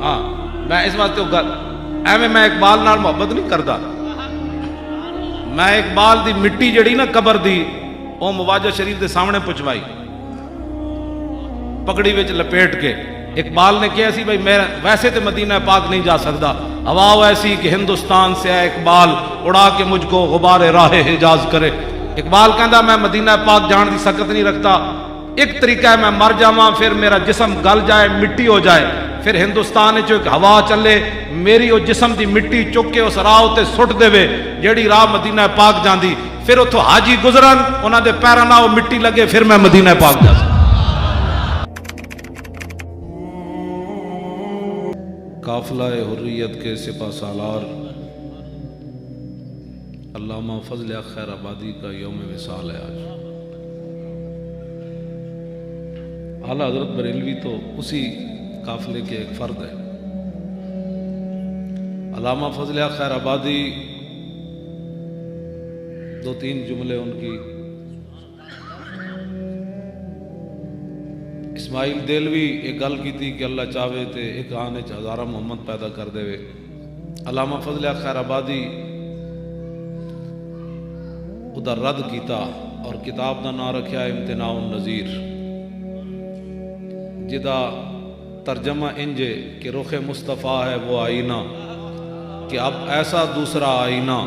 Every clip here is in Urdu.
ہاں میں اس واسطے گل ایویں میں اقبال نال محبت نہیں کرتا. میں اقبال دی مٹی جڑی نا قبر دی وہ مواجہ شریف دے سامنے پہنچوائی پگڑی وچ لپیٹ کے. اقبال نے کہا سی بھائی میں ویسے تو مدینہ پاک نہیں جا سکتا، ہوا ایسی کہ ہندوستان سے ہے اقبال اڑا کے مجھ کو غبار راہ حجاز کرے. اقبال کہندا میں مدینہ پاک جان دی سکت نہیں رکھتا، ایک طریقہ ہے میں مر جاواں پھر میرا جسم گل جائے مٹی ہو جائے پھر ہندوستان چ ایک ہوا چلے میری وہ جسم دی مٹی چک کے اس راہ تے سٹ دے جیڑی راہ مدینہ پاک جاندی، پھر اتھوں حاجی گزرن انہاں دے پیراں نال وہ مٹی لگے پھر میں مدینہ پاک جا سکتا. قافلہ حریت کے سپہ سالار علامہ فضل خیر آبادی کا یوم وصال ہے آج. اعلیٰ حضرت بریلوی تو اسی قافلے کے ایک فرد ہے. علامہ فضل خیر آبادی دو تین جملے ان کی. اسماعیل دیلوی ایک گل کی تھی کہ اللہ چاہے تے ایک آنے ہزارہ محمد پیدا کر دے. علامہ فضل خیر آبادی ادھر رد کیتا اور کتاب دا نام رکھیا امتناع النظیر، جدا ترجمہ انجے کہ رخ مصطفیٰ ہے وہ آئینہ کہ اب ایسا دوسرا آئینہ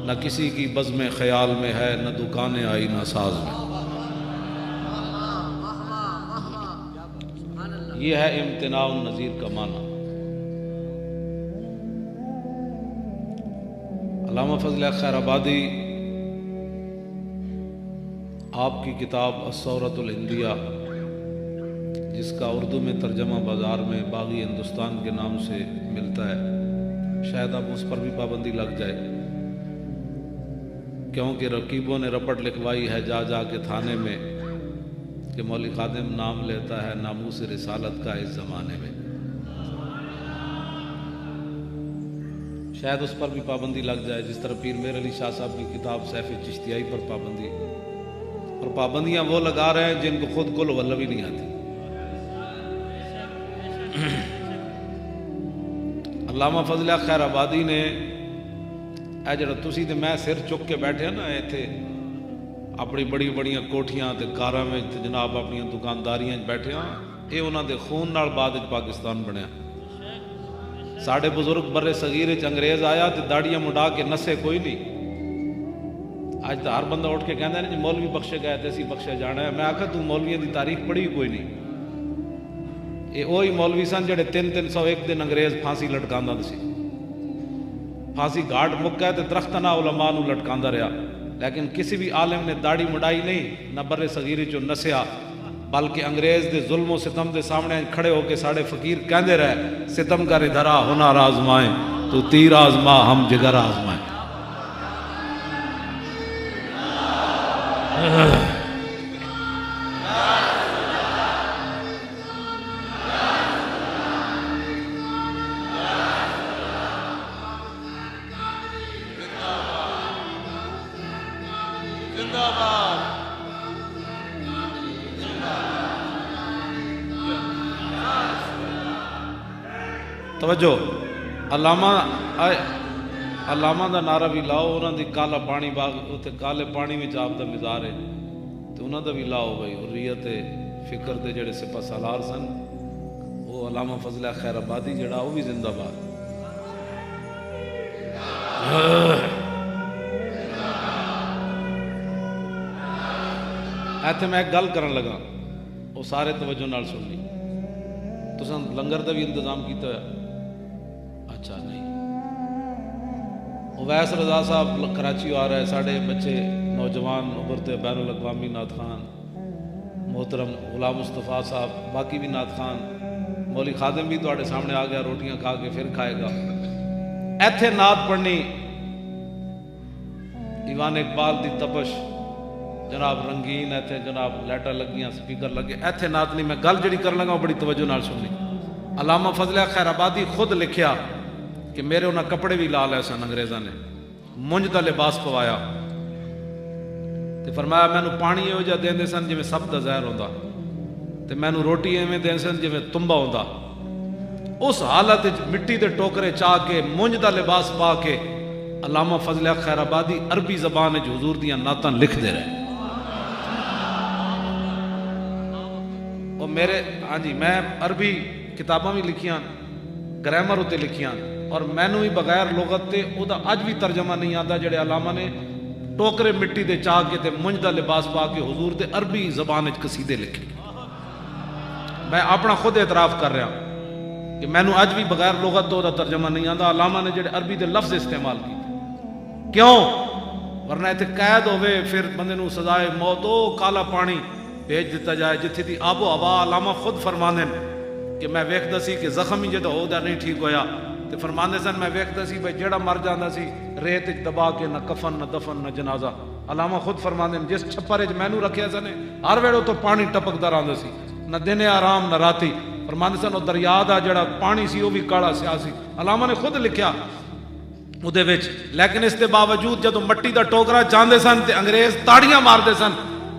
نہ کسی کی بزم خیال میں ہے نہ دکان آئینہ ساز میں. یہ ہے امتناع النظیر کا معنی. علامہ فضل خیر آبادی آپ کی کتاب الثورۃ الہندیہ جس کا اردو میں ترجمہ بازار میں باغی ہندوستان کے نام سے ملتا ہے، شاید اب اس پر بھی پابندی لگ جائے کیونکہ رقیبوں نے رپٹ لکھوائی ہے جا جا کے تھانے میں کہ مولوی خادم نام لیتا ہے ناموس رسالت کا اس زمانے میں. شاید اس پر بھی پابندی لگ جائے جس طرح پیر میر علی شاہ صاحب کی کتاب سیف چشتیائی پر پابندی. اور پابندیاں وہ لگا رہے ہیں جن کو خود کل واللہ بھی نہیں آتی. علامہ فضل خیر آبادی نے اے جڑا تسی تے میں سر چک کے بیٹھے ہیں نا ایتھے اپنی بڑی بڑیاں کوٹھیاں تے کاراں میں جناب اپنی دکانداریاں بیٹھے ہیں، اے انہاں دے خون نال بعد وچ پاکستان بنیا. ساڈے بزرگ برے صغیر وچ انگریز آیا تے داڑیاں مڈا کے نسے کوئی نہیں. آج تو ہر بندہ اٹھ کے کہندا ہے جی مولوی بخشے گئے تے اسی بخشے جانا ہے. میں آکھا تو مولویاں دی تاریخ پڑھی کوئی نہیں. یہ وہی مولوی سن جڑے 301 دن انگریز پھانسی لٹکاندا سی. پھانسی گھاٹ مکا تے درخت نہ علماء نو لٹکاندا رہا، لیکن کسی بھی عالم نے داڑھی مڈائی نہیں نہ برے صغیر چوں نسیا، بلکہ انگریز دے ظلم و ستم دے سامنے کھڑے ہو کے ساڑے فقیر کہندے رہے ستم گر ادھر آ ہنر آزمائیں تو تیر آزما ہم جگر آزمائیں. توجہ علامہ دا نعرہ بھی لاؤ، انہاں دی کالا پانی باغ اتنے کالے پانی میں آپ دا مزار ہے تو انہاں دا بھی لاؤ بھائی. حریت فکر دے جڑے سپہ سالار سن وہ علامہ فضل خیر آبادی جڑا وہ بھی زندہ باد. ایتھے میں ایک گل کرن لگا وہ سارے توجہ نال سننی. تساں لنگر دا بھی انتظام کیتا ہے؟ اچھا نہیں. اویس رضا صاحب کراچی آ رہا ہے، ساڑھے بچے نوجوان ابھرتے بین الاقوامی نعت خوان، محترم غلام مصطفیٰ صاحب، باقی بھی نعت خوان، مولوی خادم بھی تواڈے سامنے آ گیا روٹیاں کھا کے پھر کھائے گا. ایتھے نعت پڑھنی ایوان اقبال دی تپش جناب رنگین، ایتھے جناب لائٹاں لگیاں سپیکر لگے، ایتھے نعت نہیں. میں گل جڑی کر لگا بڑی توجہ نال سننی. علامہ فضل خیر آبادی خود لکھیا کہ میرے انہاں کپڑے بھی لا لے سن انگریزاں نے، منج دا لباس پوایا تے فرمایا مینوں پانی ایہو جہا دیندے سن جویں سب دا زہر ہوندا تے مینوں روٹی ایویں دیندے سن جویں تنبا ہوندا اس حالت مٹی دے ٹوکرے چاہ کے مونج دا لباس پا کے علامہ فضل حق خیر آبادی عربی زبان وچ حضور دیاں نعتاں لکھ دے رہے. اور میرے ہاں جی میں عربی کتاباں بھی لکھیاں، گرامر اتنے لکھیاں، اور مینوں بھی بغیر لغت تے او دا اج بھی ترجمہ نہیں آتا جڑے علامہ نے ٹوکرے مٹی دے چاہ کے تے منج دا لباس پا کے حضور دے عربی زبان وچ قصیدے لکھے. میں اپنا خود اعتراف کر رہا کہ مینوں اج بھی بغیر لغت تو دا ترجمہ نہیں آتا. علامہ نے جڑے عربی دے لفظ استعمال کیتے کیوں؟ ورنہ اتنے قید ہوئے پھر بندے نو سزائے موت او کالا پانی بھیج دیتا جائے جتھے دی آب و ہوا. علامہ خود فرماندے کہ میں ویکھدا سی کہ زخم ہی جدوں ہو دا نہیں ٹھیک ہویا تے فرماندے سن میں ویکھدا سی بھئی جیڑا مر جاندا سی ریت وچ دبا کے نہ کفن نہ دفن نہ جنازہ. علامہ خود فرماندے جس چھپر وچ مینوں رکھیا سن ہر ویلے تو پانی ٹپکدا رہندا سی، نہ دن آرام نہ راتی. فرماندے سن او دریا دا جڑا پانی سی او بھی کالا سیاہ سی. علامہ نے خود لکھیا اودے وچ. لیکن اس دے باوجود جدوں مٹی دا ٹوکرا چاندے سن تے انگریز تاڑیاں ماردے سن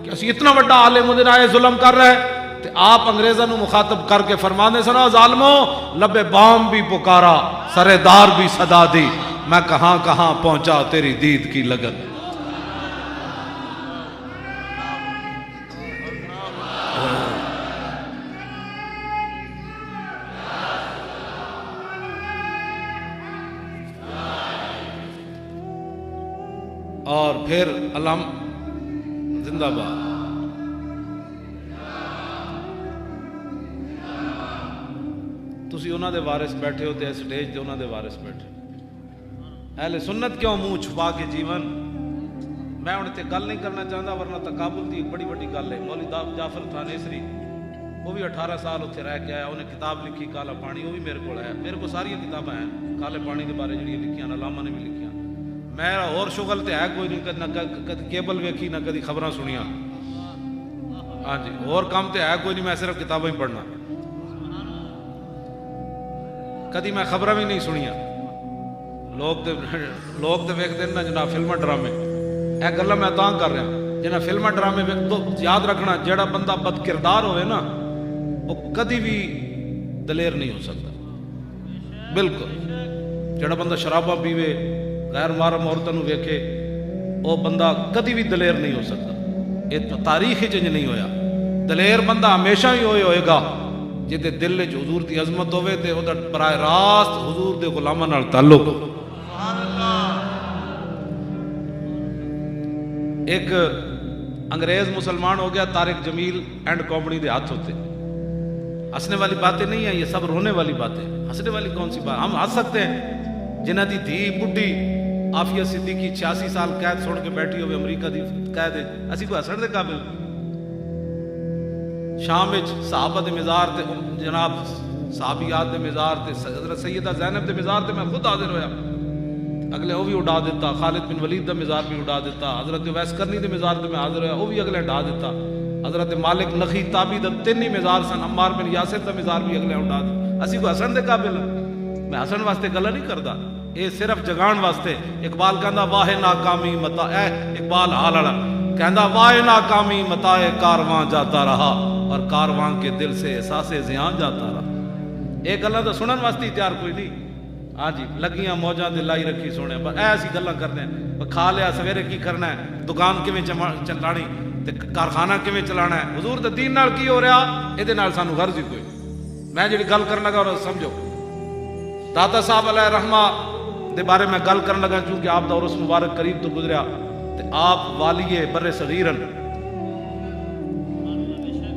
کہ اسی اتنا بڑا عالم اودے نال ظلم کر رہا ہے. تے آپ انگریزاں نو مخاطب کر کے فرماندے سن ظالمو لبے بام بھی پکارا سرے دار بھی صدا دی، میں کہاں کہاں پہنچا تیری دید کی لگن. اور پھر علم زندہ باد. تسی انہاں دے وارث بیٹھے ہو تے سٹیج تے انہاں دے وارث بیٹھے. اہل سنت کیوں منہ چھپا کے جیون؟ میں ہن تے گل نہیں کرنا چاہتا ورنہ تقابل دی ایک بڑی بڑی گل ہے. مولوی جعفر تھانیسری وہ بھی 18 سال اتنے رہ کے آیا، انہیں کتاب لکھی کالا پانی، وہ بھی میرے کو آیا. میرے کو ساری کتابیں ہیں کالے پانی کے بارے جڑی لکھیاں علامہ نے بھی لکھیاں. میرا اور شغل تے ہے کوئی نہیں، نہ کدی کیبل ویکھی نہ کدی خبراں سنیاں. ہاں جی اور کام تے ہے کوئی نہیں، میں صرف کتابیں ہی پڑھنا. کدی میں خبراں بھی نہیں سنیاں. لوگ تے ویکھدے نا جناب فلماں ڈرامے. اے گلاں میں تاں کر رہا جنہاں فلماں ڈرامے ویکھ تو یاد رکھنا جیڑا بندہ بد کردار ہوئے نا وہ کدی بھی دلیر نہیں ہو سکتا. بالکل جیڑا بندہ شرابہ پیوے غیر محرم عورتوں ویکھے وہ بندہ کدی بھی دلیر نہیں ہو سکتا. یہ تاریخ چنج نہیں ہویا. دلیر بندہ ہمیشہ ہی ہوئے گا جدے دل وچ حضور دی عظمت ہوئے تے او دا براہ راست حضور دے غلاماں نال تعلق. ایک انگریز مسلمان ہو گیا طارق جمیل اینڈ کمپنی دے ہاتھ ہوتے. ہنسنے والی باتیں نہیں ہیں یہ سب رونے والی باتیں. ہنسنے والی کون سی بات؟ ہم ہنس سکتے ہیں جنہ دی دھی بڈھی عافیہ صدیقی 86 سال قید چھوڑ کے بیٹھی ہوئے امریکہ دی قید ہے، اسی کو ہسن دے قابل. شام وچ صحابہ دے مزار تے جناب صحابیات دے مزار تے حضرت سیدہ زینب دے مزار تے میں خود حاضر ہویا. اگلے وہ بھی اڑا دیتا. خالد بن ولید دا مزار بھی اڑا دیتا. حضرت ویس کرنی دے مزار تے میں حاضر ہویا، وہ بھی اگلے اڑا دیتا. حضرت مالک نخی تابی دا 3 ہی مزار سن. عمار بن یاسر دا مزار بھی اگلے اڑا دیتا. اسی کو ہسن دے قابل. میں ہسن واسطے گلا نہیں کردا، یہ صرف جگان واسطے. اقبال کہندا واہ ناکامی متا اے اقبال حال والا کہندا واہ ناکامی متا کارواں جاتا رہا اور کارواں کے دل سے احساس زیاں جاتا رہا. ایک گلاں تو سنن واسطے تیار کوئی نہیں. ہاں جی لگیاں موجاں دے لائی رکھی سونے ایسی گلاں کرنے ہیں. کھا لیا سویرے کی کرنا ہے، دکان کیویں چلانی تے کارخانہ کیویں چلانا ہے. حضور دے دین نال کی ہو رہا یہ نال سانو غرض ہی کوئی. میں جڑی گل کرن لگا اور سمجھو داتا صاحب علیہ رحمہ دے بارے میں گل کرن لگا چونکہ آپ دا عرس مبارک قریب تو گزریا تے آپ والی بر صغیرن.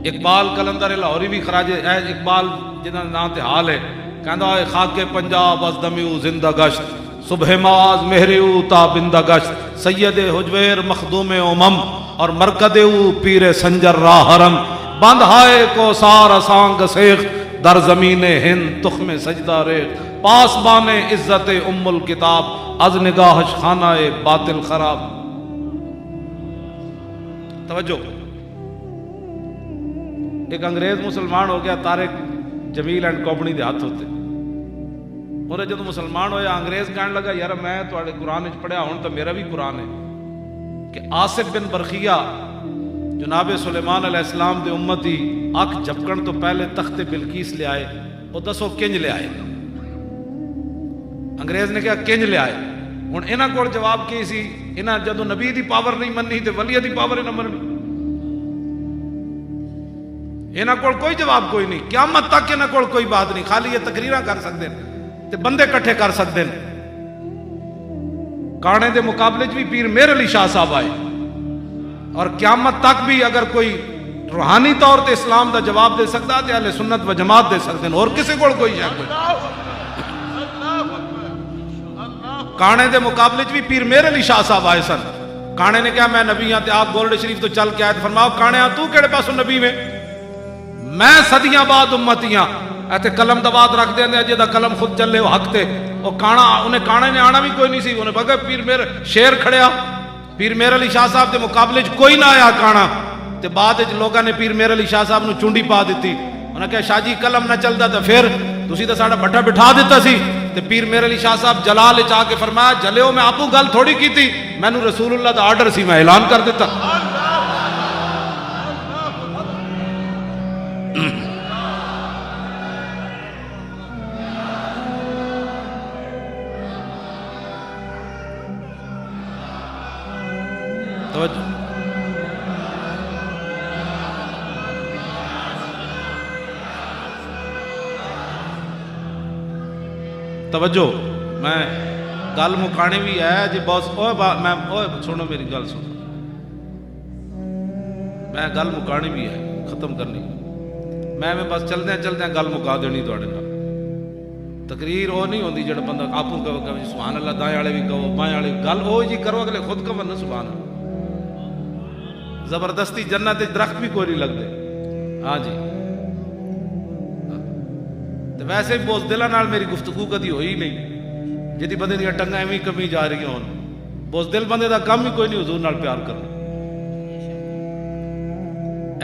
اقبال کلندر لاہوری بھی خراج اقبال جنہاں نام تے حال ہے کہندا ہے خاک پنجاب از دمیو زندہ گشت صبح ماز مہریو تا بندہ گشت سید حجویر مخدوم امم اور مرکد او پیر سنجر راہ حرم بند ہائے کو سار سانگ سیخ در زمین ہند تخم سجدہ ریخ پاس بانے عزت ام الکتاب از نگاہش خانہ باطل خراب. توجہ ایک انگریز مسلمان ہو گیا طارق جمیل اینڈ کمپنی دے ہاتھ ہوتے. اور جب مسلمان ہویا انگریز کہنے لگا یار میں تھوڑے قرآن پڑھیا ہوں تو میرا بھی قرآن ہے کہ آصف بن برخیہ جناب سلیمان علیہ السلام دے امتی اکھ جھپکن تو پہلے تخت بلقیس لے آئے وہ دسو کنج لے آئے؟ انگریز نے کہا کنج لے آئے. ہوں یہاں کو جواب کی سی؟ یہاں جدو نبی دی پاور نہیں مننی تو ولی دی پاور نہ مننی. یہاں کو کوئی جواب کوئی نہیں. قیامت تک یہاں کو کوئی بات نہیں. خالی یہ تقریراں کر سکتے ہیں تے بندے کٹھے کر سکتے ہیں. کانے دے مقابلے بھی پیر مہر علی شاہ صاحب آئے, اور قیامت تک بھی اگر کوئی روحانی طور تے اسلام دا جواب دے سکتا تے اہل سنت و جماعت دے سکتے ہیں, اور کسی کو کوئی ہے کوئی. کانے دے مقابلے بھی پیر مہر علی شاہ صاحب آئے سن. کانے نے کہا میں نبی ہاں تے آپ گولڈ شریف تو چل کے آئے. فرماؤ کانے ہاں تو کیڑے پاسوں نبی میں صدیاں بعد امتیاں ایتھے قلم دا بات رکھ دیں جے دا قلم خود چلے وہ حق تے. وہ کانا انہیں کانے نے آنا بھی کوئی نہیں سی. انہیں بگا پیر مہر شیر کھڑیا, پیر مہر علی شاہ صاحب دے مقابلے کوئی نہ آیا کانا. تے بعد لوگوں نے پیر مہر علی شاہ صاحب نو چونڈی پا دیتی. انہیں کہا شاہ جی قلم نہ چلتا تو پھر تسی تو ساڑا بٹھا بٹھا دیتا سی. تے پیر مہر علی شاہ صاحب جلال چاہ کے فرمایا جلیو میں آپ کو گل تھوڑی کی تھی, میں نو رسول اللہ دا آرڈر سی, میں اعلان کر دیتا. توجہ میں گل مکانی بھی ہے جی بہت سنو میری گل سنو, میں گل مکانی بھی ہے ختم کرنی. میں بس چلدے گل مکا دینی تھوڑے نال. تقریر وہ نہیں ہوتی جڑا بندہ آپ کو کہو سبحان اللہ, دائیں والے بھی کہو بائیں والے گل وہ جی کرو اگلے خود کہو نا سبحان اللہ. زبردستی جنت درخت بھی کوئی نہیں لگتے. ہاں جی ویسے بھی بوزدلاں نال میری گفتگو کدی ہوئی نہیں جی بندے دیا ٹنگاں ایویں کمی جا رہی ہون. بوزدل بندے دا کم ہی کوئی نہیں حضور نال پیار کرنا.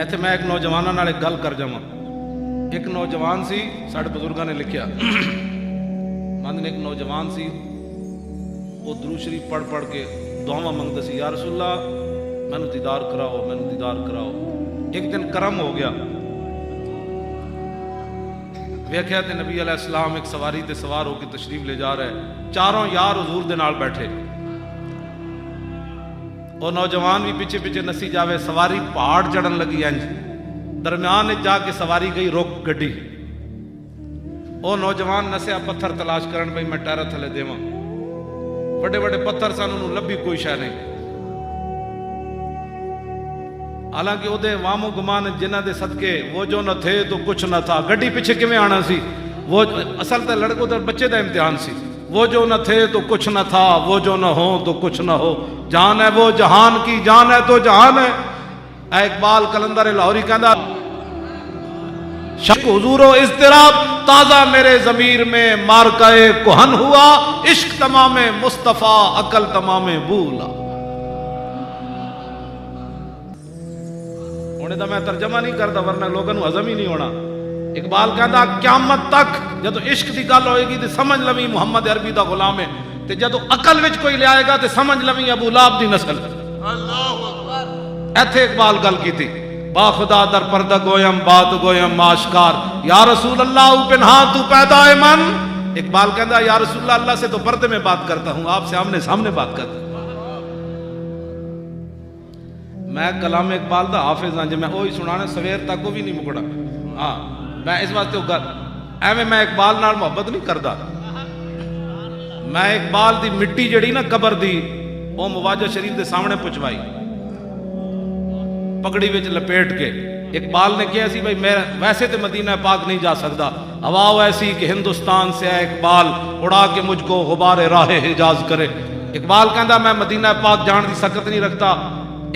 ایتھے میں ایک نوجواناں نال ایک گل کر جاواں. ایک نوجوان سی ساڈے بزرگاں نے لکھیا, مند ایک نوجوان سی وہ درود شریف پڑھ پڑھ کے دعاواں منگدا سی, یا رسول اللہ مینوں دیدار کراؤ مینوں دیدار کراؤ. ایک دن کرم ہو گیا, ویکھیا تے نبی علیہ السلام ایک سواری تے سوار ہو کے تشریف لے جا رہے, چاروں یار حضور دے نال بیٹھے. وہ نوجوان بھی پیچھے پیچھے نسی جاوے. سواری پہاڑ چڑھن لگی انج, درمیان جا کے سواری گئی روک گڈی. وہ نوجوان نسیا پتھر تلاش کرن بھئی میں ٹائر تھلے دیواں. بڑے بڑے پتھر سن, انہوں لبھی کوئی شے نہیں. حالانکہ وہ دے وامو گمان جنہ دے صدقے وہ جو نہ تھے تو کچھ نہ تھا. گڈی پیچھے کیویں آنا سی؟ وہ اصل تے لڑکوں تے بچے دا امتحان سی. وہ جو نہ تھے تو کچھ نہ تھا, وہ جو نہ ہو تو کچھ نہ ہو. جان ہے وہ جہان کی, جان ہے تو جہان ہے. اے اقبال کلندر لاہوری کہندا شک حضور و اضطراب تازہ میرے ضمیر میں مارکائے کہن ہوا. عشق تمام مصطفیٰ عقل تمام بولا. دا میں ترجمہ نہیں کرتا ورنہ لوگوں کو ہضم ہی نہیں ہونا. اقبال کہندا قیامت تک جدو عشق دی گل ہوئے گی تو سمجھ لویں محمد عربی دا غلام ہے, تے جدو عقل وچ کوئی لے آئے گا تو سمجھ لویں ابو لہب دی نسل. اللہ اکبر. ایتھے اقبال گل کی تھی, با خدا در پردہ گویم بات گویم آشکار, یا رسول اللہ پنہا تو پیدا ہے من. اقبال کہندا یا رسول اللہ سے تو پردے میں بات کرتا ہوں, آپ سے آمنے سامنے بات کرتا ہوں. میں کلام اقبال دا حافظ ہاں, جی میں وہی سنانا سویر تک وہ بھی نہیں مکڑا. ہاں میں اس واسطے ایویں میں اقبال نال محبت نہیں کردا. میں اقبال دی مٹی جڑی نا قبر دی وہ مواجہ شریف دے سامنے پہنچوائی پگڑی وچ لپیٹ کے. اقبال نے کہا سی بھائی میں ویسے تو مدینہ پاک نہیں جا سکتا, ہوا ایسی کہ ہندوستان سے ہے اقبال اڑا کے مجھ کو غبار راہ حجاز کرے. اقبال کہندا میں مدینہ پاک جان دی سکت نہیں رکھتا.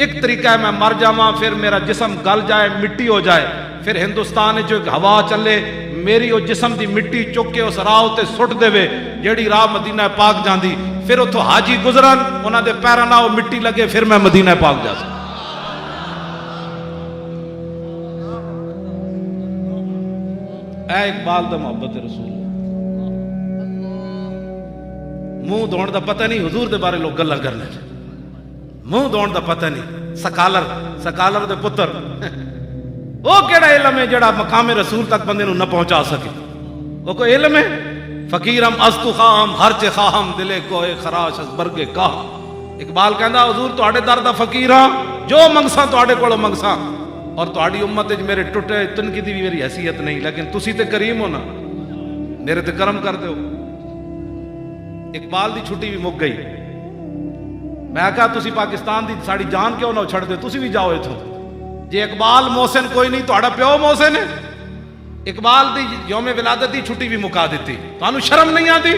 ایک طریقہ ہے میں مر جاواں پھر میرا جسم گل جائے مٹی ہو جائے, پھر ہندوستان جو ایک ہوا چلے میری وہ جسم دی مٹی چک کے اس راہ تے سٹ دے جیڑی راہ مدینہ پاک جاندی, پھر اتھوں حاجی گزرن انہاں دے پیراں نال مٹی لگے, پھر میں مدینہ پاک جا سکتا. اے اقبال دا محبت رسول. منہ دھوڑ دا پتہ نہیں حضور دے بارے لوگ گلاں کرنے, منہ دھوڑ دا پتہ نہیں. سکالر دے پتر وہ کیڑا علم ہے جڑا مقام رسول تک بندے نو نہ پہنچا سکے. وہ کوئی علم ہے؟ فقیرم استو خام ہرچ خواہم دلے کوئے خراش از برگے کہاں. اقبال کہندا حضور تواڈے در دا فقیر ہاں، جو منگساں تواڈے کولوں منگساں، اور تواڈی امت وچ میرے ٹوٹے تنکی دی بھی میری حیثیت نہیں، لیکن تسی تے کریم ہو نا، میرے تے کرم کر دیو. اقبال دی چھٹی بھی مک گئی. میں کہا تسی پاکستان دی ساڑی جان کیوں نہ چھڑ دے، تسی بھی جاؤ ایتھوں. جے اقبال محسن کوئی نہیں، تہاڈا پیو محسن ہے. اقبال دی یوم ولادت دی چھٹی بھی مکا دیتی. تانوں شرم نہیں آتی؟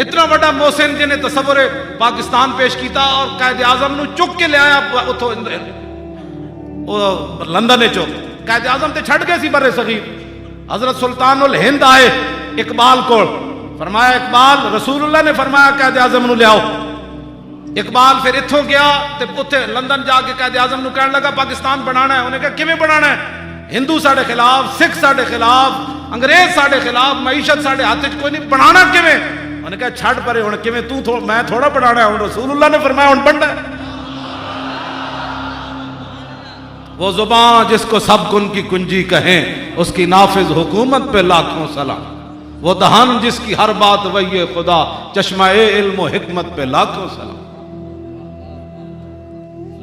اتنا بڑا محسن جنہیں تصور پاکستان پیش کیتا اور قائد اعظم نو چک کے لے آیا اتھوں لندن چو. قائد اعظم تے چھڑ گئے سی برے صغیر. حضرت سلطان الہند آئے اقبال کو، فرمایا اقبال، رسول اللہ نے فرمایا قائد اعظم نو لے آؤ. اقبال پھر اتھوں گیا تے اتھے لندن جا کے قائد اعظم نو کہنے لگا پاکستان بنانا ہے. انہیں کہا کیویں بنانا ہے؟ ہندو ساڑے خلاف، سکھ ساڑے خلاف، انگریز ساڑے خلاف، معیشت ساڑے ہاتھ وچ کوئی نہیں، بنانا کیویں؟ انہوں نے کہا چھڑ پرے ہن کیویں میں تھوڑا بنانا ہے، ہن رسول اللہ نے فرمایا ہن بننا ہے. وہ زبان جس کو سب کن کی کنجی کہیں، اس کی نافذ حکومت پہ لاکھوں سلام. وہ دہان جس کی ہر بات وہی خدا، چشمہ علم و حکمت پہ لاکھوں سلام.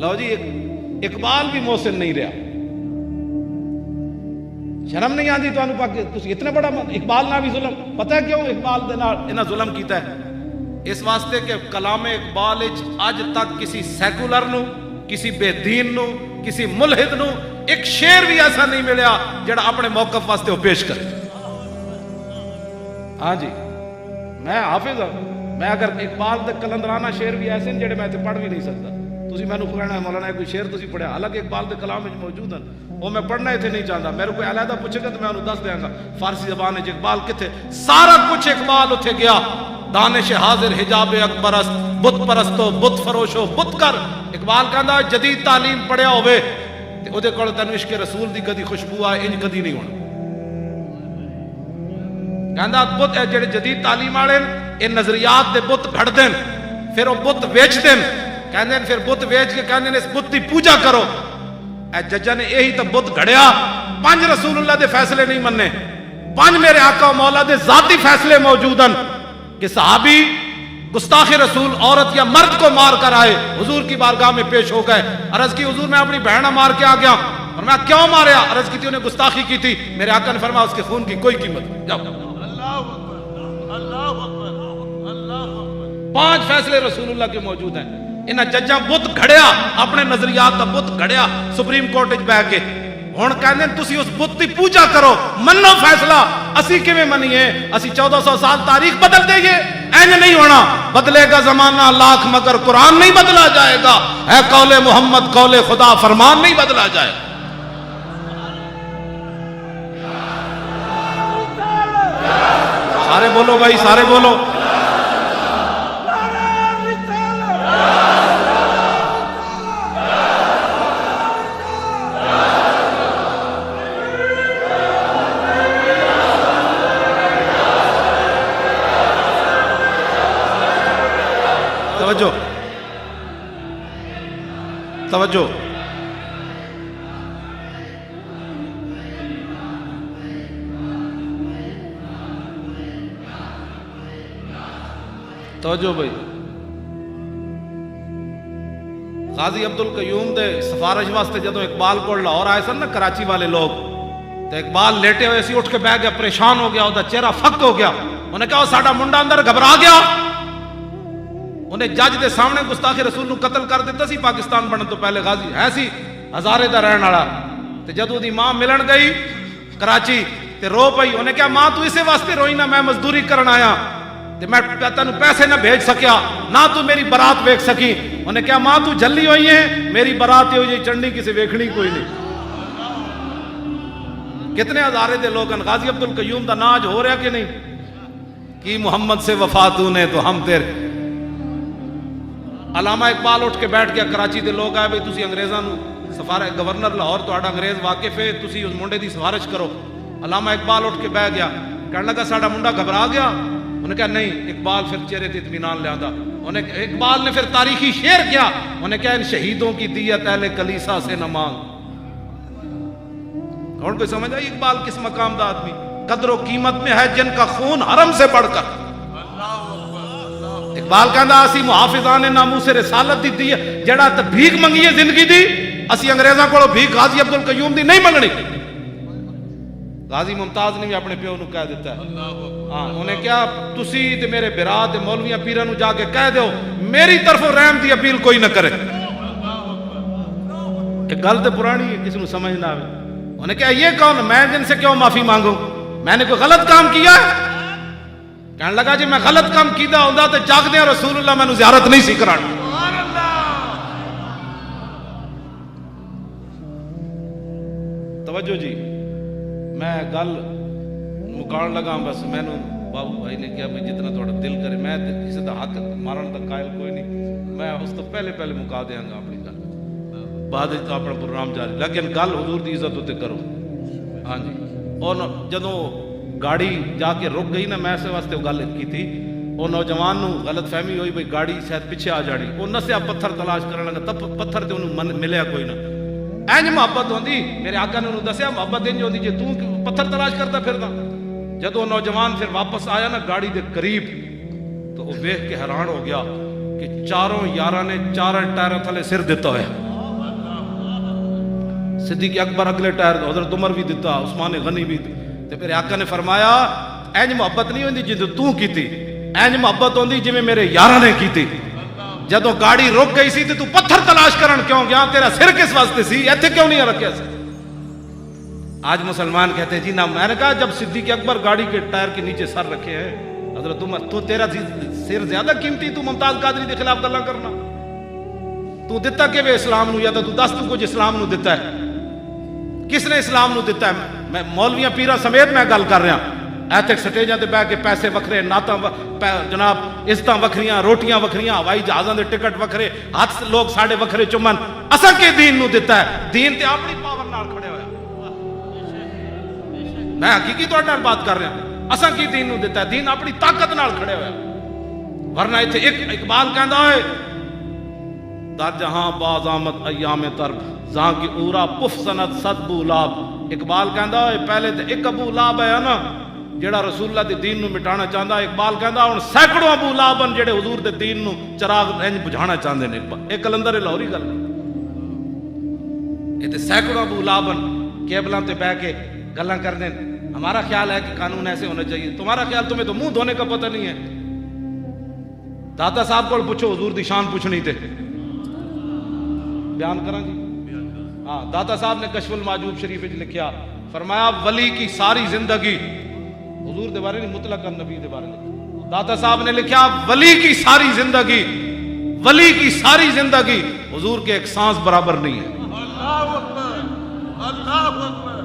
لو جی اقبال بھی محسن نہیں رہا. شرم نہیں آتی تو اتنا بڑا اقبال نہ بھی ظلم. پتہ ہے کیوں اقبال دے نال انہاں ظلم کیتا ہے؟ اس واسطے کہ کلام اقبال اج تک کسی سیکولر نو، کسی بے دین نو، کسی ملحد نو ایک شعر بھی ایسا نہیں ملیا جڑا اپنے موقف واسطے وہ پیش کرے. ہاں جی میں حافظ ہوں، میں اگر اقبال دے کلندرانہ شعر بھی ایسے ہیں جڑے میں تے پڑھ بھی نہیں سکتا. تسی میں نے کہنا ہے مولانا کوئی شعر تسی پڑھیا، حالانکہ اقبال دے کلام وچ موجود ہیں، وہ میں پڑھنا اتنے نہیں چاہتا. میرے کوئی علیحدہ پوچھے گا تو میں انہوں دس دیاں گا فارسی زبان وچ اقبال کتھے. سارا کچھ اقبال اتھے گیا. دانش حاضر حجاب اکبرست، بت پرستو بت فروشو بت کر. اقبال کہندا جدید تعلیم پڑھیا ہوئے تے او دے کول تینوں عشق رسول دی کدی خوشبو آئے انج کدی نہیں ہونا. کہندا بت جڑے جدید تعلیم والے اے نظریات دے بت گھڑ دین، پھر وہ بت ویچ دین، کہندے ہیں پھر بت ویچ کے کہندے ہیں اس بت دی پوجا کرو. اے ججا نے یہی تو بت گھڑیا. 5 رسول اللہ دے فیصلے نہیں مننے، 5 میرے آقا و مولا دے ذاتی فیصلے موجود ہیں کہ صحابی گستاخ رسول عورت یا مرد کو مار کر آئے، حضور کی بارگاہ میں پیش ہو گئے. عرض کی حضور میں اپنی بہن مار کے آ گیا. فرمایا کیوں ماریا؟ عرض کی تھی انہیں گستاخی کی تھی. میرے آقا نے فرمایا اس کے خون کی کوئی قیمت نہیں، جاؤ. اللہ اکبر، اللہ اکبر. 5 فیصلے رسول اللہ کے موجود ہیں. انہاں ججاں بت گھڑیا، اپنے نظریات کا بت گھڑیا سپریم کورٹ وچ بیٹھ کے. ہن کہندے تسی اس بت دی پوجا کرو، منو فیصلہ. اسی کیویں منیے؟ اسی 1400 سال تاریخ بدل دئیے؟ اینج نہیں ہونا. بدلے گا زمانہ لاکھ مگر قرآن نہیں بدلا جائے گا. اے قول محمد قول خدا فرمان نہیں بدلا جائے گا. سارے بولو بھائی، سارے بولو. توجہ توجہ. توجہ بھائی. غازی عبدالقیوم دے سفارش واسطے جدو اقبال کو لاہور آئے سن نا کراچی والے لوگ، تو اقبال لیٹے ہوئے سی، اٹھ کے بیٹھ گیا، پریشان ہو گیا، وہ چہرہ فک ہو گیا. انہیں کہا ساڈا منڈا اندر گھبرا گیا. انہیں جج دے سامنے گستاخ رسول نو قتل کر دیتا سی پاکستان بنن تو پہلے. غازی ہے سی ہزارے دا رہن والا. تے جدو دی ماں ملن گئی کراچی تے رو پئی. انہیں کہا ماں تو اسے واسطے روئی نا، میں مزدوری کرن آیا تے میں تینوں پیسے نہ بھیج سکیا، نہ تو میری برات ویکھ سکی. انہیں کہا ماں تو جلی ہوئی ہے، میری برات ہوئی چنڈی کسی ویکھنی کوئی نہیں. کتنے ہزارے دے لوگ ہیں. غازی عبدالقیوم دا ناج ہو رہا کہ نہیں؟ کی محمد سے وفا تو نے تو ہم تیرے. علامہ اقبال اٹھ کے بیٹھ گیا. کراچی دے لوگ آئے بھئی تسی انگریزاں نو سفارت گورنر لاہور تہاڈا انگریز واقف ہے، تسی اس منڈے دی سفارش کرو. علامہ اقبال اٹھ کے بیٹھ گیا. کہنے لگا ساڈا منڈا گھبرا گیا. انہیں کہا نہیں. اقبال پھر چہرے تے اطمینان لے آندا. اقبال نے پھر تاریخی شعر کیا. انہیں کہا ان شہیدوں کی دیت اہل کلیسا سے نہ مانگ. اور کوئی سمجھ آئی اقبال کس مقام دا آدمی؟ قدر و قیمت میں ہے جن کا خون حرم سے بڑھ کر. اقبال کہندا اسی محافظان ناموس رسالت دی ہے جڑا تے بھیک منگی ہے زندگی دی اسی انگریزاں کولو بھیک غازی عبد القیوم دی نہیں منگنی. غازی ممتاز نے بھی اپنے پیو نو کہہ دیتا ہے ہاں انہیں کیا تسی تے میرے برا تے مولویاں پیراں نو جا کے کہہ دیو میری طرفوں رحم دی اپیل کوئی نہ کرے. ایک گل تے پرانی ہے کسی نو سمجھ نہ آوے. انہیں کہا یہ کون میں جن سے کیوں معافی مانگوں میں نے کوئی غلط کام کیا ہے. کہنے لگا جی میں غلط کام کیتا ہوندا تے جاگدے رسول اللہ مینوں زیارت نہیں سی کرانا. توجہ جی میں گل مکان لگا بس میں نے بابو بھائی نے کیا بھائی جتنا تھوڑا دل کرے میں کسی کا حق مارن کا قائل کوئی نہیں میں اس تو پہلے مکا دیاں گا اپنی گل بعد تو اپنا پروگرام جاری لیکن گل حضور دی عزت ہوتے کرو. ہاں جی اور جدوں گاڑی جا کے رک گئی نا میں اس واسطے وہ گل کی تھی وہ نوجوان نو غلط فہمی ہوئی بھائی گاڑی شاید پیچھے آ جانی وہ نسیا پتھر تلاش کرنے لگا تب پتھر تے انہوں ملیا کوئی نہ. اینج محبت ہوندی میرے آقا نے انہوں دسیا محبت انج ہوندی جے تو پتھر تلاش کرتا پھردا. جدو نوجوان پھر واپس آیا نا گاڑی دے قریب تو وہ دیکھ کے حیران ہو گیا کہ چاروں یاراں نے چاروں ٹائر تھلے سر دیتا ہے. صدیق اکبر اگلے ٹائر حضرت عمر بھی دیتا عثمان غنی بھی تے میرے آقا نے فرمایا اینج محبت نہیں ہوندی جے تو کیتی اینج محبت ہوندی جویں میرے یاراں نے کیتی. جدو گاڑی رک گئی سی تو پتھر تلاش کرن کیوں گیا تیرا سر کس واسطے سی ایتھے کیوں نہیں رکھیا سی. آج مسلمان کہتے ہیں جی نہ میں نے کہا جب صدیق اکبر گاڑی کے ٹائر کے نیچے سر رکھے ہیں حضرت عمر تو تیرا سر زیادہ قیمتی تو ممتاز قادری کے خلاف گلاں کرنا تو دیتا کہ وہ اسلام نو یا تو دس تو کچھ اسلام نو دیتا ہے کس نے اسلام نو دیتا ہے. میں مولویاں پیراں سمیت میں گل کر رہا ایتھے سٹیجاں تے بیٹھ کے پیسے وکھرے نعتاں جناب عزتاں وکھریاں روٹیاں وکھریاں ہوائی جہازاں دے ٹکٹ وکھرے ہاتھ لوگ ساڈے وکھرے چمن اساں کے دین نو دیتا ہے. دین تے اپنی پاور نال کھڑے ہویا میں حقیقی تہاڈے نال بات کر رہا ہوں اساں کی دین نو دیتا ہے دین اپنی طاقت نال کھڑے ہویا ورنہ ایتھے ایک اقبال کہندا ہے در جہاں باز آمد ایام ترب زاں کی اورا پف سنت صد بو لاب. اقبال کہندا ہے پہلے تے ایک ابو لاب ہے نا جڑا رسول اللہ دے دین نو مٹانا چاہندا. اقبال کہندا ہن سینکڑوں ابو لاب ہیں جڑے حضور دے دین نو چراغ انج بجھانا چاہندے نے. ایک کلندر لاہوری گل اے تے سینکڑوں ابو لاب ہیں کیبلاں تے بیٹھ کے گلاں کردے ہیں. ہمارا خیال ہے کہ قانون ایسے ہونا چاہیے تمہارا خیال تمہیں تو منہ دھونے کا پتہ نہیں ہے. داتا صاحب کو پوچھو حضور دی شان پوچھنی تے بیان کراں جی. ہاں داتا صاحب نے کشف المعجوب شریف وچ لکھیا فرمایا ولی کی ساری زندگی حضور دے بارے نہیں مطلق نبی دے بارے نہیں داتا صاحب نے لکھیا ولی کی ساری زندگی حضور کے ایک سانس برابر نہیں ہے. اللہ اکبر اللہ اکبر.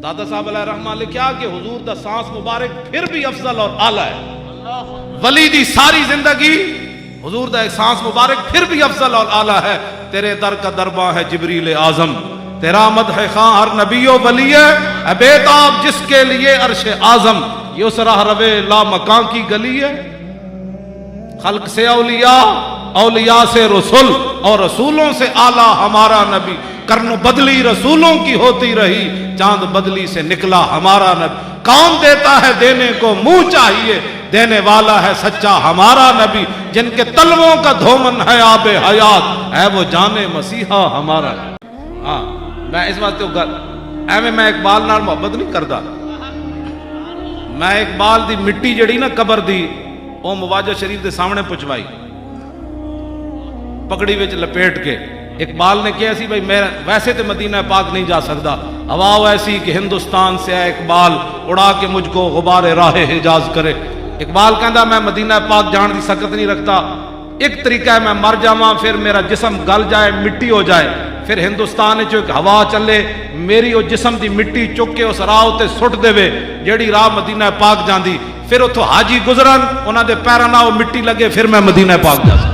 داتا صاحب علیہ رحمہ لکھیا کہ حضور دا سانس مبارک پھر بھی افضل اور اعلیٰ ہے. ولی دی ساری زندگی حضور دا ایک سانس مبارک پھر بھی افضل اور اعلیٰ ہے. تیرے در کا درباں ہے جبریل اعظم تیرا مدح خاں ہر نبی و ولی ہے. اے بیتاب جس کے لیے عرش اعظم یہ اس راہ روے لا مکان کی گلی ہے. خلق سے اولیاء اولیاء سے رسول اور رسولوں سے اعلیٰ ہمارا نبی. کرن بدلی رسولوں کی ہوتی رہی چاند بدلی سے نکلا ہمارا نبی. کون دیتا ہے دینے کو منہ چاہیے دینے والا ہے سچا ہمارا نبی. جن کے تلووں کا دھومن ہے آب حیات ہے وہ جان مسیحا ہمارا. ہاں میں اس واسطے ایویں میں اقبال نال محبت نہیں کردا. میں اقبال دی مٹی جڑی نا قبر دی او مواجہ شریف دے سامنے پچوائی پکڑی وچ لپیٹ کے. اقبال نے کیا سی بھائی میں ویسے تو مدینہ پاک نہیں جا سکتا ہوا ایسی کہ ہندوستان سے آئے اقبال اڑا کے مجھ کو غبار راہ حجاز کرے. اقبال کہندا میں مدینہ پاک جان دی سکت نہیں رکھتا. ایک طریقہ ہے میں مر جاواں پھر میرا جسم گل جائے مٹی ہو جائے پھر ہندوستان جو ایک ہوا چلے میری وہ جسم دی مٹی چک کے اس راہ تے سٹ دے جیڑی راہ مدینہ پاک جاندی پھر اتھوں حاجی گزرن انہاں دے پیراں نال وہ مٹی لگے پھر میں مدینہ پاک جا سکتا.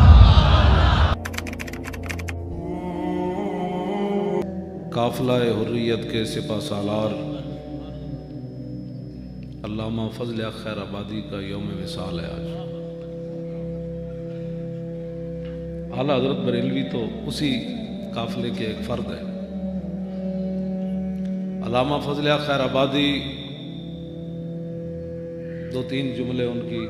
قافلہ حریت کے سپہ سالار علامہ فضل خیر آبادی کا یوم وصال ہے آج. اعلیٰ حضرت بریلوی تو اسی قافلے کے ایک فرد ہے. علامہ فضل خیر آبادی دو تین جملے ان کی.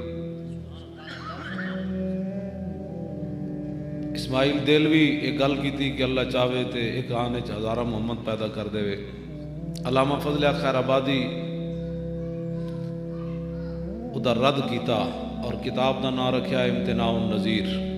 اسماعیل دیلوی ایک گل کی تھی کہ اللہ چاہے تے ایک آنے ہزارہ محمد پیدا کر دے. علامہ فضل خیر آبادی ادھر رد کیتا اور کتاب دا نام رکھیا امتناع النظیر.